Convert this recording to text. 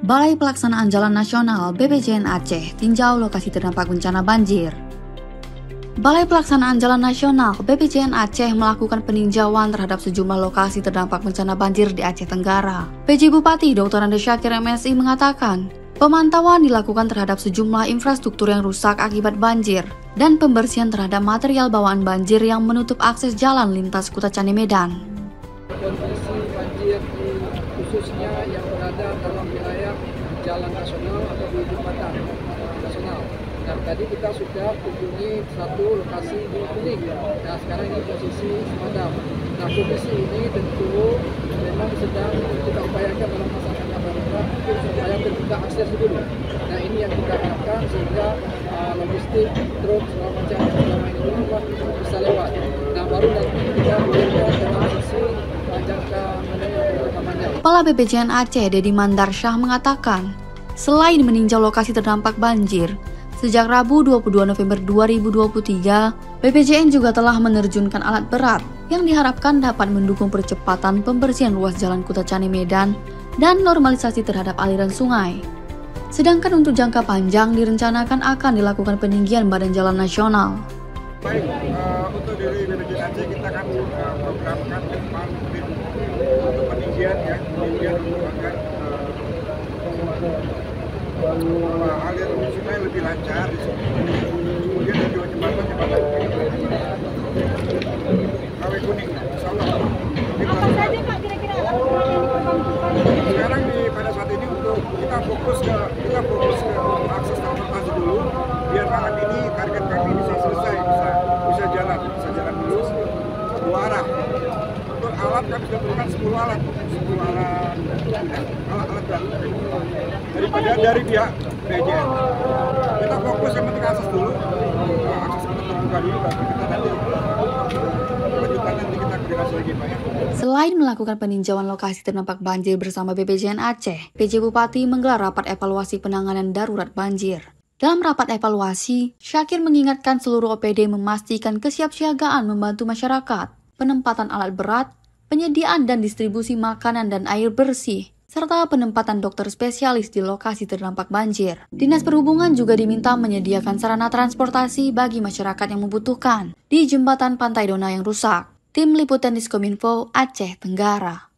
Balai Pelaksanaan Jalan Nasional BPJN Aceh tinjau lokasi terdampak bencana banjir. Balai Pelaksanaan Jalan Nasional BPJN Aceh melakukan peninjauan terhadap sejumlah lokasi terdampak bencana banjir di Aceh Tenggara. PJ Bupati Dr. Andes Syakir MSI mengatakan, pemantauan dilakukan terhadap sejumlah infrastruktur yang rusak akibat banjir dan pembersihan terhadap material bawaan banjir yang menutup akses jalan lintas Kutacani Medan. Kondisi banjir khususnya yang berada dalam wilayah jalan nasional atau di jembatan nasional. Dan tadi kita sudah kunjungi satu lokasi di Kuning. Nah sekarang ini posisi Semadam. Nah kondisi ini tentu memang sedang kita upayakan dalam masa tanggap darurat supaya terbuka akses dulu. Nah ini yang kita harapkan sehingga logistik, truk, segala macam selama ini dulu bisa lewat. Nah baru nanti kita melihat dalam sisi jangka menengah. Kepala BPJN Aceh Dedi Mandarsyah mengatakan, selain meninjau lokasi terdampak banjir, sejak Rabu 22 November 2023, BPJN juga telah menerjunkan alat berat yang diharapkan dapat mendukung percepatan pembersihan ruas jalan Kutacani Medan dan normalisasi terhadap aliran sungai. Sedangkan untuk jangka panjang direncanakan akan dilakukan peninggian badan jalan nasional. Baik, untuk dari BPJN Aceh kita akan programkan ke depan untuk peninggian untuk agar aliran sungai lebih lancar di sini. Kemudian juga jembatan Kawe Kuning, insya Allah. Apa saja Pak kira-kira sekarang pada saat ini untuk kita fokus ke akses transportasi dulu, biar malam ini target kami bisa selesai, bisa jalan dulu dua arah. Untuk alat kami sudah berikan 10 alat dari pihak BPJN. Kita fokus yang penting akses dulu, akses terbuka dulu, baru kita nanti lanjutan nanti kita koordinasi lagi Pak ya. Selain melakukan peninjauan lokasi terdampak banjir bersama BPJN Aceh, PJ Bupati menggelar rapat evaluasi penanganan darurat banjir. Dalam rapat evaluasi, Syakir mengingatkan seluruh OPD memastikan kesiapsiagaan membantu masyarakat, penempatan alat berat, penyediaan dan distribusi makanan dan air bersih, serta penempatan dokter spesialis di lokasi terdampak banjir. Dinas Perhubungan juga diminta menyediakan sarana transportasi bagi masyarakat yang membutuhkan di jembatan Pantai Dona yang rusak. Tim Liputan Diskominfo Aceh Tenggara.